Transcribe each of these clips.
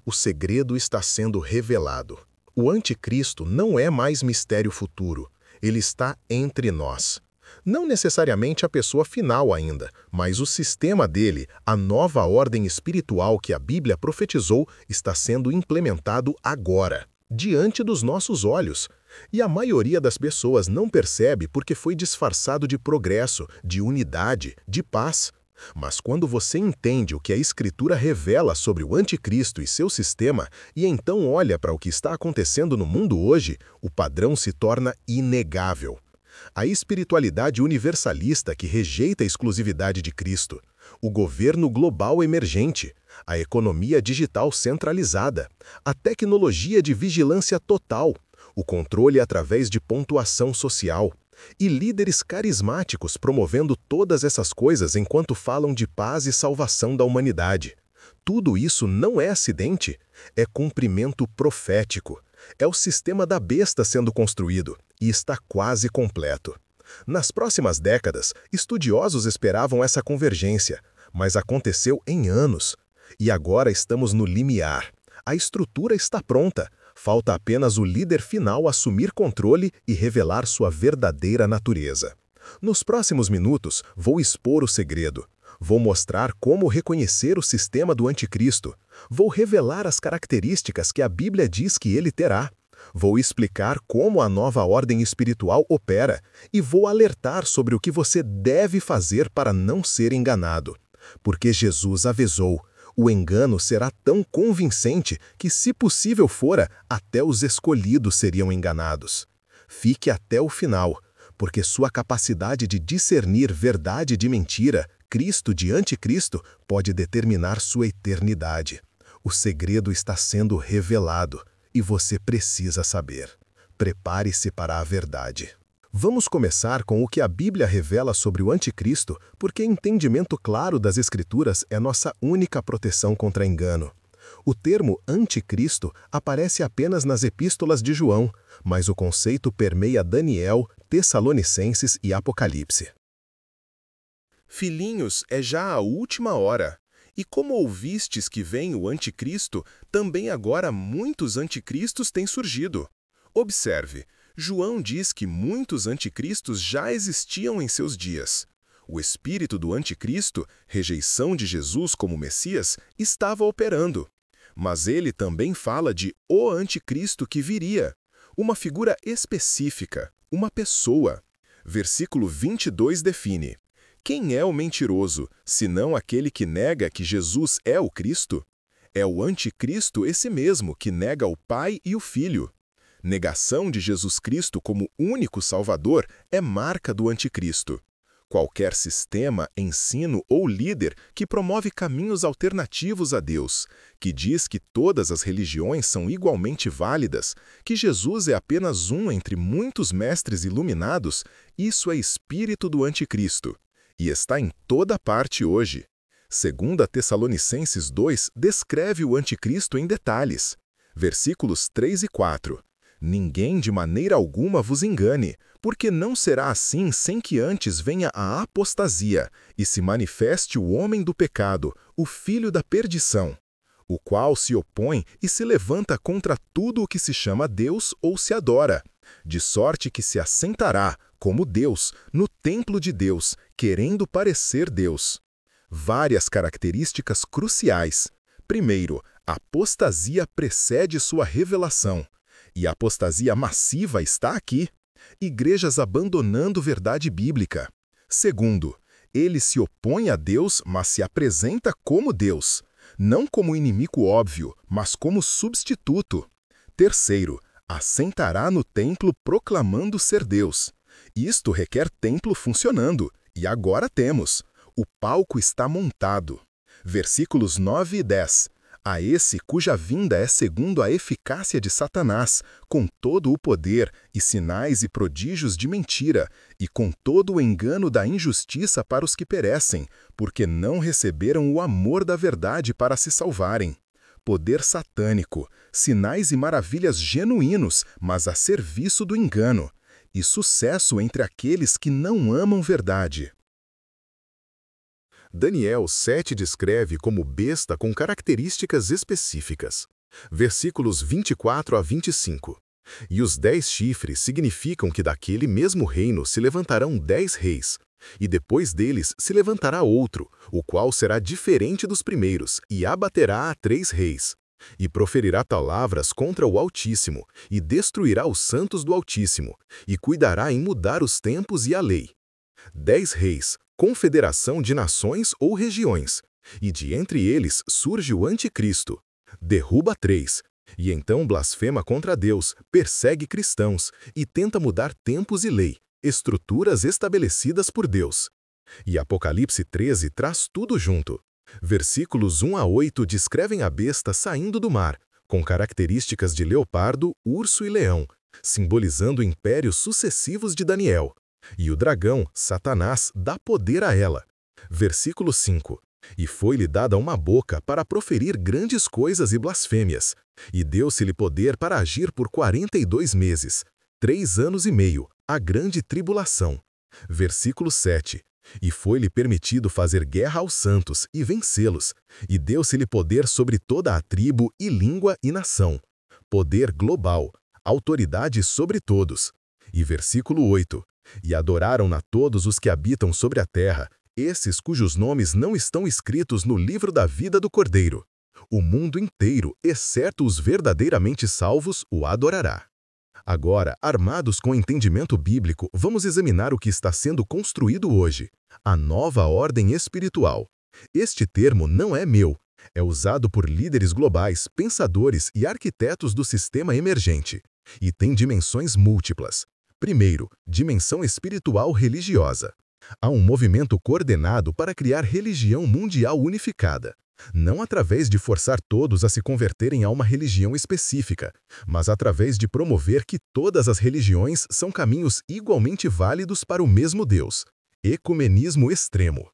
O segredo está sendo revelado. O anticristo não é mais mistério futuro, ele está entre nós. Não necessariamente a pessoa final ainda, mas o sistema dele, a nova ordem espiritual que a Bíblia profetizou, está sendo implementado agora, diante dos nossos olhos. E a maioria das pessoas não percebe porque foi disfarçado de progresso, de unidade, de paz. Mas quando você entende o que a Escritura revela sobre o anticristo e seu sistema, e então olha para o que está acontecendo no mundo hoje, o padrão se torna inegável. A espiritualidade universalista que rejeita a exclusividade de Cristo, o governo global emergente, a economia digital centralizada, a tecnologia de vigilância total, o controle através de pontuação social, e líderes carismáticos promovendo todas essas coisas enquanto falam de paz e salvação da humanidade. Tudo isso não é acidente, é cumprimento profético. É o sistema da besta sendo construído e está quase completo. Nas próximas décadas, estudiosos esperavam essa convergência, mas aconteceu em anos. E agora estamos no limiar. A estrutura está pronta. Falta apenas o líder final assumir controle e revelar sua verdadeira natureza. Nos próximos minutos, vou expor o segredo. Vou mostrar como reconhecer o sistema do anticristo. Vou revelar as características que a Bíblia diz que ele terá. Vou explicar como a nova ordem espiritual opera e vou alertar sobre o que você deve fazer para não ser enganado. Porque Jesus avisou: o engano será tão convincente que, se possível fora, até os escolhidos seriam enganados. Fique até o final, porque sua capacidade de discernir verdade de mentira, Cristo de anticristo, pode determinar sua eternidade. O segredo está sendo revelado e você precisa saber. Prepare-se para a verdade. Vamos começar com o que a Bíblia revela sobre o anticristo, porque entendimento claro das Escrituras é nossa única proteção contra engano. O termo anticristo aparece apenas nas epístolas de João, mas o conceito permeia Daniel, Tessalonicenses e Apocalipse. Filhinhos, é já a última hora. E como ouvistes que vem o anticristo, também agora muitos anticristos têm surgido. Observe, João diz que muitos anticristos já existiam em seus dias. O espírito do anticristo, rejeição de Jesus como Messias, estava operando. Mas ele também fala de o anticristo que viria, uma figura específica, uma pessoa. Versículo 22 define: quem é o mentiroso, senão aquele que nega que Jesus é o Cristo? É o anticristo esse mesmo que nega o Pai e o Filho. Negação de Jesus Cristo como único Salvador é marca do anticristo. Qualquer sistema, ensino ou líder que promove caminhos alternativos a Deus, que diz que todas as religiões são igualmente válidas, que Jesus é apenas um entre muitos mestres iluminados, isso é espírito do anticristo. E está em toda parte hoje. 2 Tessalonicenses 2 descreve o anticristo em detalhes. Versículos 3 e 4. Ninguém de maneira alguma vos engane, porque não será assim sem que antes venha a apostasia e se manifeste o homem do pecado, o filho da perdição, o qual se opõe e se levanta contra tudo o que se chama Deus ou se adora, de sorte que se assentará, como Deus, no templo de Deus, querendo parecer Deus. Várias características cruciais. Primeiro, a apostasia precede sua revelação. E a apostasia massiva está aqui. Igrejas abandonando verdade bíblica. Segundo, ele se opõe a Deus, mas se apresenta como Deus. Não como inimigo óbvio, mas como substituto. Terceiro, assentará no templo proclamando ser Deus. Isto requer templo funcionando, e agora temos. O palco está montado. Versículos 9 e 10. A esse cuja vinda é segundo a eficácia de Satanás, com todo o poder e sinais e prodígios de mentira, e com todo o engano da injustiça para os que perecem, porque não receberam o amor da verdade para se salvarem. Poder satânico, sinais e maravilhas genuínos, mas a serviço do engano, e sucesso entre aqueles que não amam verdade. Daniel 7 descreve como besta com características específicas. Versículos 24 a 25. E os 10 chifres significam que daquele mesmo reino se levantarão 10 reis, e depois deles se levantará outro, o qual será diferente dos primeiros, e abaterá a 3 reis. E proferirá palavras contra o Altíssimo, e destruirá os santos do Altíssimo, e cuidará em mudar os tempos e a lei. 10 reis, confederação de nações ou regiões, e de entre eles surge o Anticristo. Derruba 3, e então blasfema contra Deus, persegue cristãos, e tenta mudar tempos e lei, estruturas estabelecidas por Deus. E Apocalipse 13 traz tudo junto. Versículos 1 a 8 descrevem a besta saindo do mar, com características de leopardo, urso e leão, simbolizando impérios sucessivos de Daniel. E o dragão, Satanás, dá poder a ela. Versículo 5. E foi-lhe dada uma boca para proferir grandes coisas e blasfêmias, e deu-se-lhe poder para agir por 42 meses, 3 anos e meio, a grande tribulação. Versículo 7. E foi-lhe permitido fazer guerra aos santos e vencê-los, e deu-se-lhe poder sobre toda a tribo e língua e nação. Poder global, autoridade sobre todos. E versículo 8. E adoraram-na todos os que habitam sobre a terra, esses cujos nomes não estão escritos no livro da vida do Cordeiro. O mundo inteiro, exceto os verdadeiramente salvos, o adorará. Agora, armados com entendimento bíblico, vamos examinar o que está sendo construído hoje, a nova ordem espiritual. Este termo não é meu, é usado por líderes globais, pensadores e arquitetos do sistema emergente, e tem dimensões múltiplas. Primeiro, dimensão espiritual religiosa. Há um movimento coordenado para criar religião mundial unificada. Não através de forçar todos a se converterem a uma religião específica, mas através de promover que todas as religiões são caminhos igualmente válidos para o mesmo Deus. Ecumenismo extremo.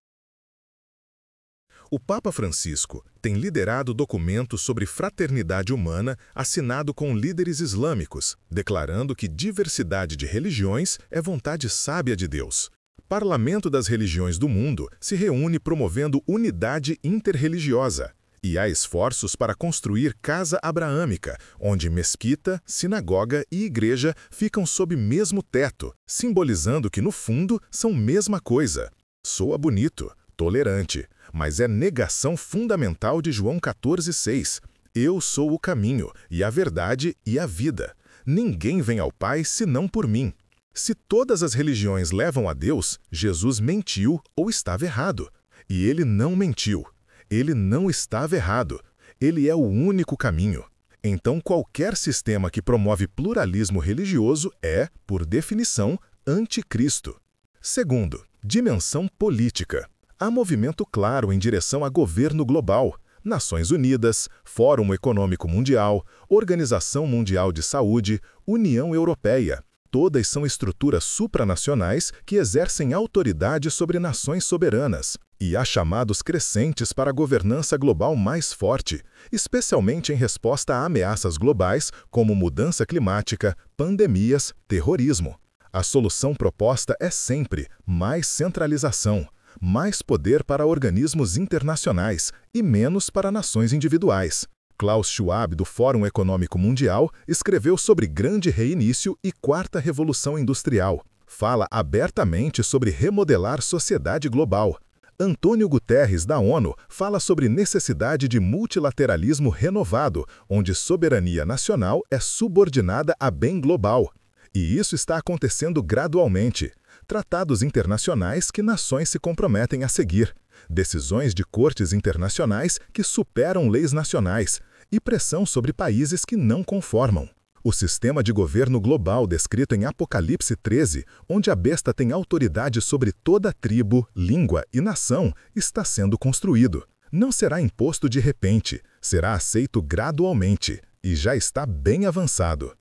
O Papa Francisco tem liderado documentos sobre fraternidade humana assinado com líderes islâmicos, declarando que diversidade de religiões é vontade sábia de Deus. Parlamento das Religiões do Mundo se reúne promovendo unidade interreligiosa, e há esforços para construir casa abraâmica, onde mesquita, sinagoga e igreja ficam sob mesmo teto, simbolizando que, no fundo, são mesma coisa. Soa bonito, tolerante, mas é negação fundamental de João 14,6. Eu sou o caminho, e a verdade e a vida. Ninguém vem ao Pai senão por mim. Se todas as religiões levam a Deus, Jesus mentiu ou estava errado. E ele não mentiu. Ele não estava errado. Ele é o único caminho. Então, qualquer sistema que promove pluralismo religioso é, por definição, anticristo. Segundo, dimensão política. Há movimento claro em direção a governo global. Nações Unidas, Fórum Econômico Mundial, Organização Mundial de Saúde, União Europeia. Todas são estruturas supranacionais que exercem autoridade sobre nações soberanas, e há chamados crescentes para a governança global mais forte, especialmente em resposta a ameaças globais como mudança climática, pandemias, terrorismo. A solução proposta é sempre mais centralização, mais poder para organismos internacionais e menos para nações individuais. Klaus Schwab, do Fórum Econômico Mundial, escreveu sobre Grande Reinício e Quarta Revolução Industrial. Fala abertamente sobre remodelar sociedade global. Antônio Guterres, da ONU, fala sobre necessidade de multilateralismo renovado, onde soberania nacional é subordinada a bem global. E isso está acontecendo gradualmente. Tratados internacionais que nações se comprometem a seguir. Decisões de cortes internacionais que superam leis nacionais e pressão sobre países que não conformam. O sistema de governo global descrito em Apocalipse 13, onde a besta tem autoridade sobre toda tribo, língua e nação, está sendo construído. Não será imposto de repente, será aceito gradualmente e já está bem avançado.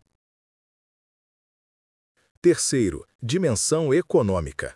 Terceiro, dimensão econômica.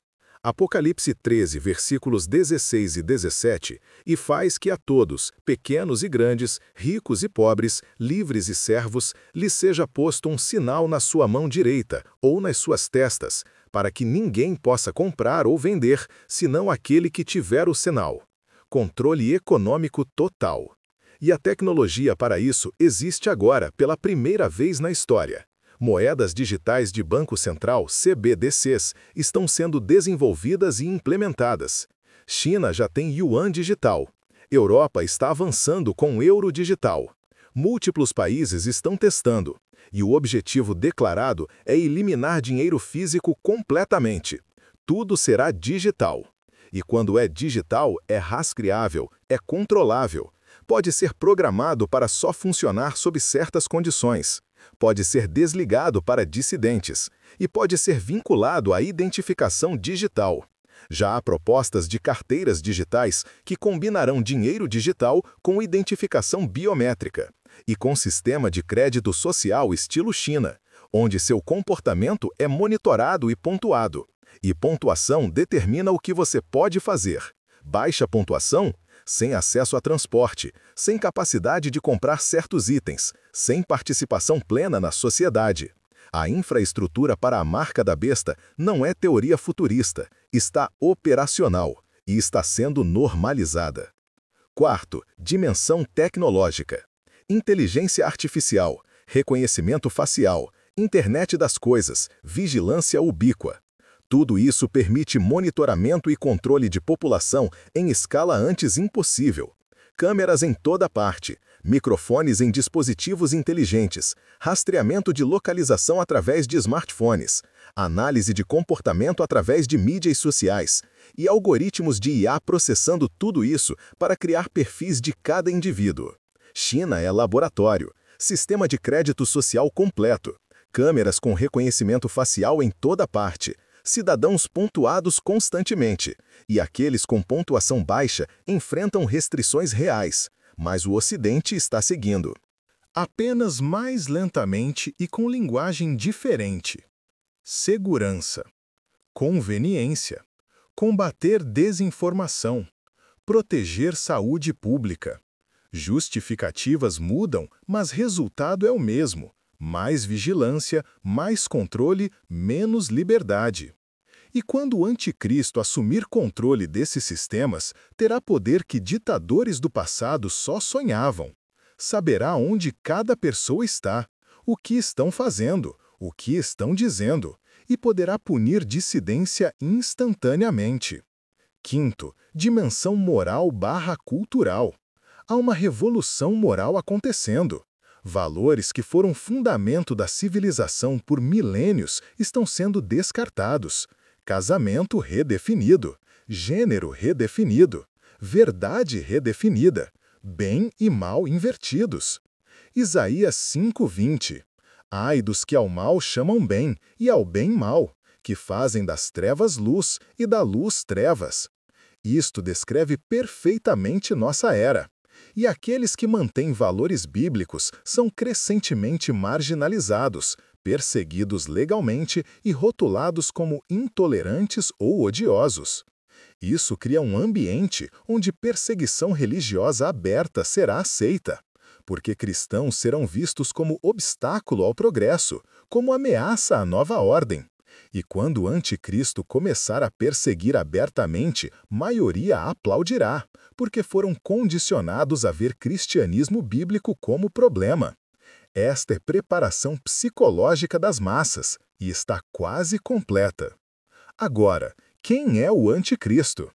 Apocalipse 13, versículos 16 e 17, e faz que a todos, pequenos e grandes, ricos e pobres, livres e servos, lhes seja posto um sinal na sua mão direita ou nas suas testas, para que ninguém possa comprar ou vender, senão aquele que tiver o sinal. Controle econômico total. E a tecnologia para isso existe agora, pela primeira vez na história. Moedas digitais de Banco Central, CBDCs, estão sendo desenvolvidas e implementadas. China já tem yuan digital. Europa está avançando com euro digital. Múltiplos países estão testando. E o objetivo declarado é eliminar dinheiro físico completamente. Tudo será digital. E quando é digital, é rastreável, é controlável. Pode ser programado para só funcionar sob certas condições. Pode ser desligado para dissidentes. E pode ser vinculado à identificação digital. Já há propostas de carteiras digitais que combinarão dinheiro digital com identificação biométrica e com sistema de crédito social estilo China, onde seu comportamento é monitorado e pontuado. E pontuação determina o que você pode fazer. Baixa pontuação? Sem acesso a transporte, sem capacidade de comprar certos itens, sem participação plena na sociedade. A infraestrutura para a marca da besta não é teoria futurista, está operacional e está sendo normalizada. Quarto, dimensão tecnológica. Inteligência artificial, reconhecimento facial, internet das coisas, vigilância ubíqua. Tudo isso permite monitoramento e controle de população em escala antes impossível. Câmeras em toda parte, microfones em dispositivos inteligentes, rastreamento de localização através de smartphones, análise de comportamento através de mídias sociais e algoritmos de IA processando tudo isso para criar perfis de cada indivíduo. China é laboratório, sistema de crédito social completo, câmeras com reconhecimento facial em toda parte, cidadãos pontuados constantemente, e aqueles com pontuação baixa enfrentam restrições reais, mas o Ocidente está seguindo. Apenas mais lentamente e com linguagem diferente. Segurança. Conveniência. Combater desinformação. Proteger saúde pública. Justificativas mudam, mas resultado é o mesmo. Mais vigilância, mais controle, menos liberdade. E quando o anticristo assumir controle desses sistemas, terá poder que ditadores do passado só sonhavam. Saberá onde cada pessoa está, o que estão fazendo, o que estão dizendo, e poderá punir dissidência instantaneamente. Quinto, dimensão moral/cultural. Há uma revolução moral acontecendo. Valores que foram fundamento da civilização por milênios estão sendo descartados. Casamento redefinido, gênero redefinido, verdade redefinida, bem e mal invertidos. Isaías 5:20. Ai dos que ao mal chamam bem e ao bem mal, que fazem das trevas luz e da luz trevas. Isto descreve perfeitamente nossa era. E aqueles que mantêm valores bíblicos são crescentemente marginalizados, perseguidos legalmente e rotulados como intolerantes ou odiosos. Isso cria um ambiente onde perseguição religiosa aberta será aceita, porque cristãos serão vistos como obstáculo ao progresso, como ameaça à nova ordem. E quando o anticristo começar a perseguir abertamente, maioria aplaudirá, porque foram condicionados a ver cristianismo bíblico como problema. Esta é preparação psicológica das massas e está quase completa. Agora, quem é o anticristo?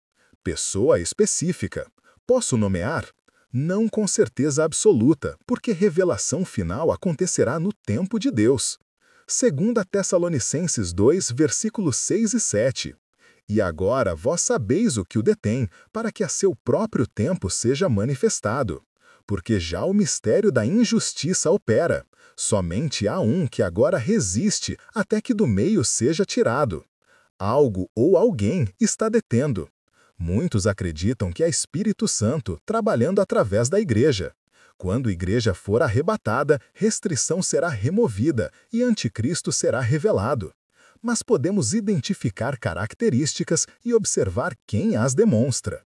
Pessoa específica. Posso nomear? Não com certeza absoluta, porque revelação final acontecerá no tempo de Deus. 2 Tessalonicenses 2, versículos 6 e 7. E agora vós sabeis o que o detém, para que a seu próprio tempo seja manifestado. Porque já o mistério da injustiça opera. Somente há um que agora resiste até que do meio seja tirado. Algo ou alguém está detendo. Muitos acreditam que é Espírito Santo trabalhando através da igreja. Quando a igreja for arrebatada, restrição será removida e anticristo será revelado. Mas podemos identificar características e observar quem as demonstra.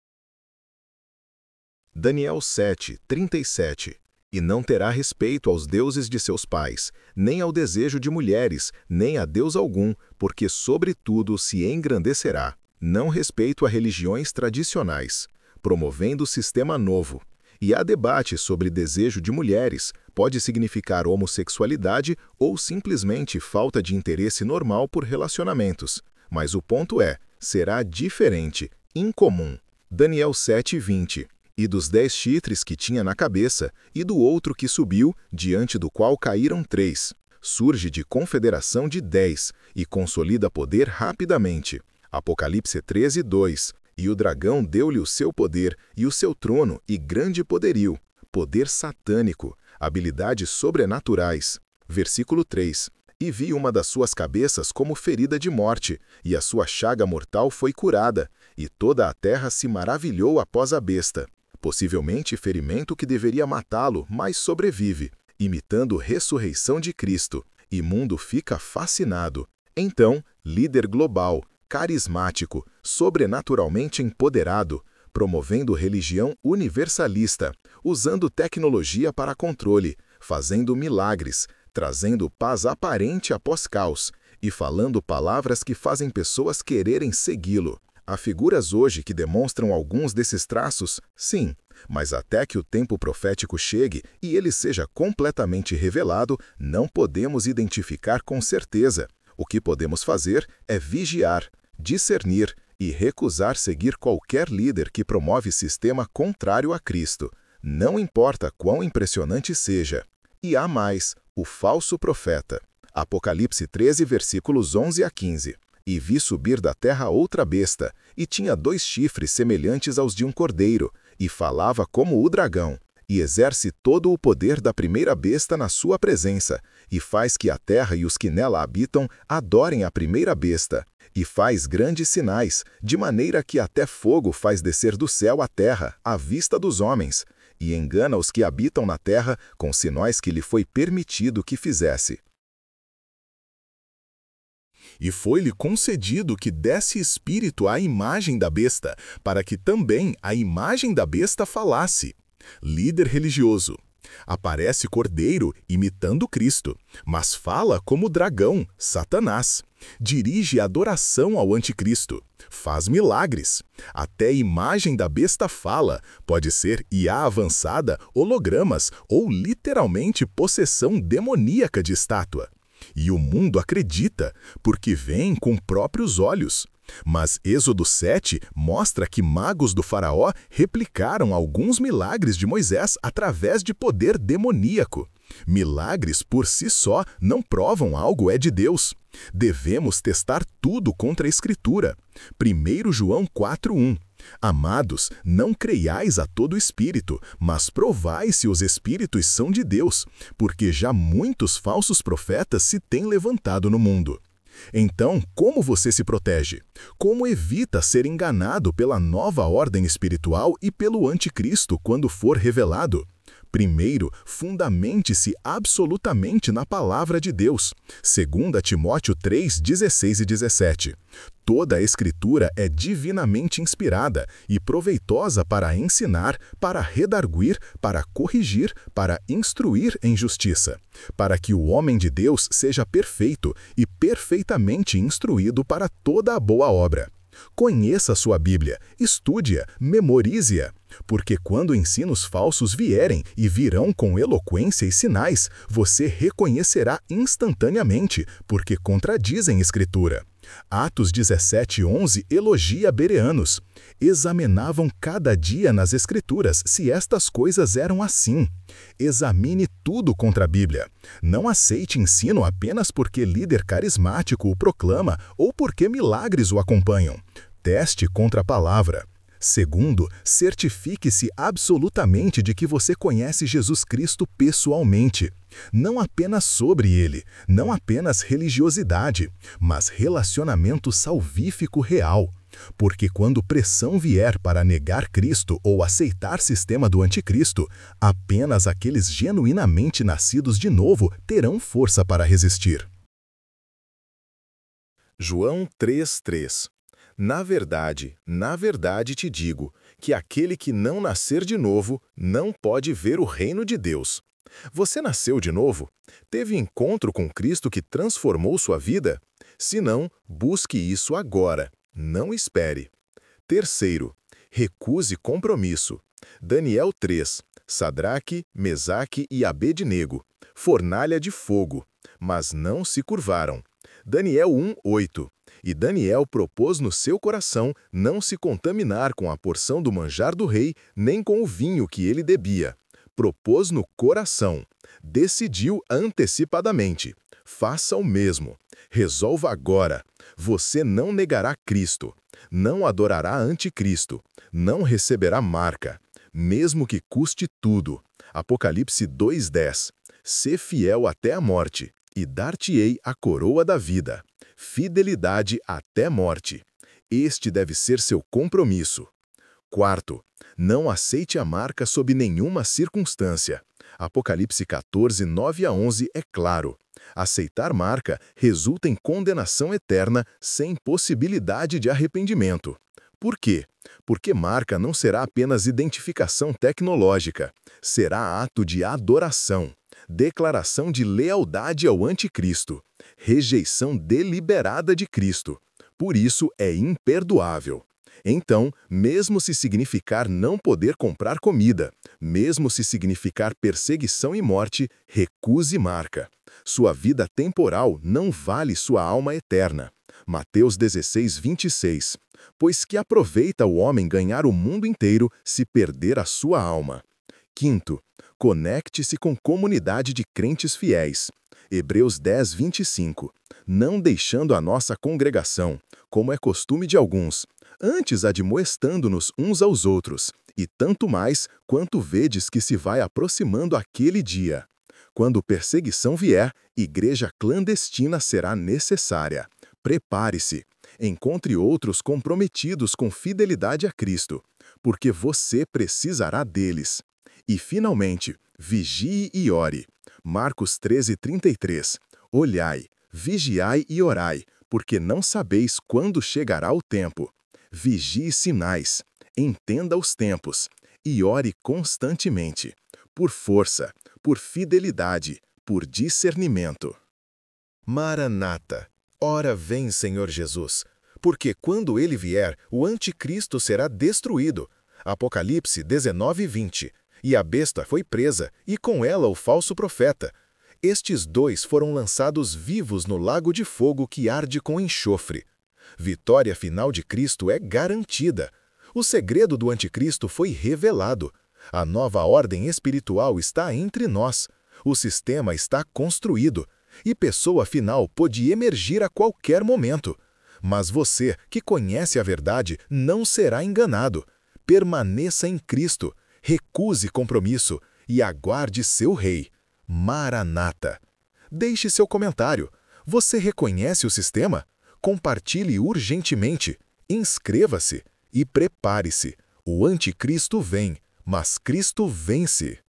Daniel 7, 37. E não terá respeito aos deuses de seus pais, nem ao desejo de mulheres, nem a Deus algum, porque sobretudo se engrandecerá. Não respeito a religiões tradicionais, promovendo sistema novo. E há debate sobre desejo de mulheres, pode significar homossexualidade ou simplesmente falta de interesse normal por relacionamentos. Mas o ponto é, será diferente, incomum. Daniel 7:20. E dos 10 chifres que tinha na cabeça, e do outro que subiu, diante do qual caíram 3. Surge de confederação de 10, e consolida poder rapidamente. Apocalipse 13:2. E o dragão deu-lhe o seu poder, e o seu trono, e grande poderio. Poder satânico, habilidades sobrenaturais. Versículo 3. E vi uma das suas cabeças como ferida de morte, e a sua chaga mortal foi curada, e toda a terra se maravilhou após a besta. Possivelmente ferimento que deveria matá-lo, mas sobrevive, imitando ressurreição de Cristo, e mundo fica fascinado. Então, líder global, carismático, sobrenaturalmente empoderado, promovendo religião universalista, usando tecnologia para controle, fazendo milagres, trazendo paz aparente após caos, e falando palavras que fazem pessoas quererem segui-lo. Há figuras hoje que demonstram alguns desses traços? Sim, mas até que o tempo profético chegue e ele seja completamente revelado, não podemos identificar com certeza. O que podemos fazer é vigiar, discernir e recusar seguir qualquer líder que promove sistema contrário a Cristo, não importa quão impressionante seja. E há mais, o falso profeta. Apocalipse 13, versículos 11 a 15. E vi subir da terra outra besta, e tinha 2 chifres semelhantes aos de um cordeiro, e falava como o dragão, e exerce todo o poder da primeira besta na sua presença, e faz que a terra e os que nela habitam adorem a primeira besta, e faz grandes sinais, de maneira que até fogo faz descer do céu à terra, à vista dos homens, e engana os que habitam na terra com sinais que lhe foi permitido que fizesse. E foi-lhe concedido que desse espírito à imagem da besta, para que também a imagem da besta falasse. Líder religioso. Aparece Cordeiro imitando Cristo, mas fala como dragão, Satanás. Dirige adoração ao anticristo. Faz milagres. Até a imagem da besta fala, pode ser IA avançada, hologramas ou literalmente possessão demoníaca de estátua. E o mundo acredita, porque vem com próprios olhos. Mas Êxodo 7 mostra que magos do faraó replicaram alguns milagres de Moisés através de poder demoníaco. Milagres por si só não provam algo é de Deus. Devemos testar tudo contra a Escritura. 1 João 4:1. Amados, não creiais a todo espírito, mas provai se os espíritos são de Deus, porque já muitos falsos profetas se têm levantado no mundo. Então, como você se protege? Como evita ser enganado pela nova ordem espiritual e pelo anticristo quando for revelado? Primeiro, fundamente-se absolutamente na palavra de Deus. 2 Timóteo 3, 16 e 17. Toda a Escritura é divinamente inspirada e proveitosa para ensinar, para redarguir, para corrigir, para instruir em justiça, para que o homem de Deus seja perfeito e perfeitamente instruído para toda a boa obra. Conheça sua Bíblia, estude-a, memorize-a, porque quando ensinos falsos vierem e virão com eloquência e sinais, você reconhecerá instantaneamente, porque contradizem Escritura. Atos 17:11 elogia bereanos. Examinavam cada dia nas Escrituras se estas coisas eram assim. Examine tudo contra a Bíblia. Não aceite ensino apenas porque líder carismático o proclama ou porque milagres o acompanham. Teste contra a palavra. Segundo, certifique-se absolutamente de que você conhece Jesus Cristo pessoalmente. Não apenas sobre ele, não apenas religiosidade, mas relacionamento salvífico real. Porque quando pressão vier para negar Cristo ou aceitar sistema do anticristo, apenas aqueles genuinamente nascidos de novo terão força para resistir. João 3:3. Na verdade te digo, que aquele que não nascer de novo não pode ver o reino de Deus. Você nasceu de novo? Teve encontro com Cristo que transformou sua vida? Se não, busque isso agora. Não espere. Terceiro, recuse compromisso. Daniel 3, Sadraque, Mesaque e Abednego, fornalha de fogo, mas não se curvaram. Daniel 1, 8. E Daniel propôs no seu coração não se contaminar com a porção do manjar do rei, nem com o vinho que ele bebia. Propôs no coração. Decidiu antecipadamente. Faça o mesmo. Resolva agora. Você não negará Cristo. Não adorará anticristo. Não receberá marca. Mesmo que custe tudo. Apocalipse 2:10. Sê fiel até a morte, e dar-te-ei a coroa da vida. Fidelidade até morte. Este deve ser seu compromisso. Quarto, não aceite a marca sob nenhuma circunstância. Apocalipse 14, 9-11 é claro. Aceitar marca resulta em condenação eterna sem possibilidade de arrependimento. Por quê? Porque marca não será apenas identificação tecnológica, será ato de adoração, declaração de lealdade ao anticristo, rejeição deliberada de Cristo. Por isso é imperdoável. Então, mesmo se significar não poder comprar comida, mesmo se significar perseguição e morte, recuse marca. Sua vida temporal não vale sua alma eterna. Mateus 16, 26. Pois que aproveita o homem ganhar o mundo inteiro se perder a sua alma. Quinto, conecte-se com comunidade de crentes fiéis. Hebreus 10, 25. Não deixando a nossa congregação, como é costume de alguns, antes admoestando-nos uns aos outros, e tanto mais quanto vedes que se vai aproximando aquele dia. Quando perseguição vier, igreja clandestina será necessária. Prepare-se. Encontre outros comprometidos com fidelidade a Cristo, porque você precisará deles. E, finalmente, vigie e ore. Marcos 13, 33. Olhai, vigiai e orai, porque não sabeis quando chegará o tempo. Vigie sinais, entenda os tempos e ore constantemente, por força, por fidelidade, por discernimento. Maranata, ora vem, Senhor Jesus, porque quando ele vier, o anticristo será destruído. Apocalipse 19, 20. E a besta foi presa, e com ela o falso profeta. Estes dois foram lançados vivos no lago de fogo que arde com enxofre. Vitória final de Cristo é garantida. O segredo do anticristo foi revelado. A nova ordem espiritual está entre nós. O sistema está construído. E pessoa final pode emergir a qualquer momento. Mas você, que conhece a verdade, não será enganado. Permaneça em Cristo. Recuse compromisso e aguarde seu rei. Maranata. Deixe seu comentário. Você reconhece o sistema? Compartilhe urgentemente. Inscreva-se e prepare-se. O anticristo vem, mas Cristo vence.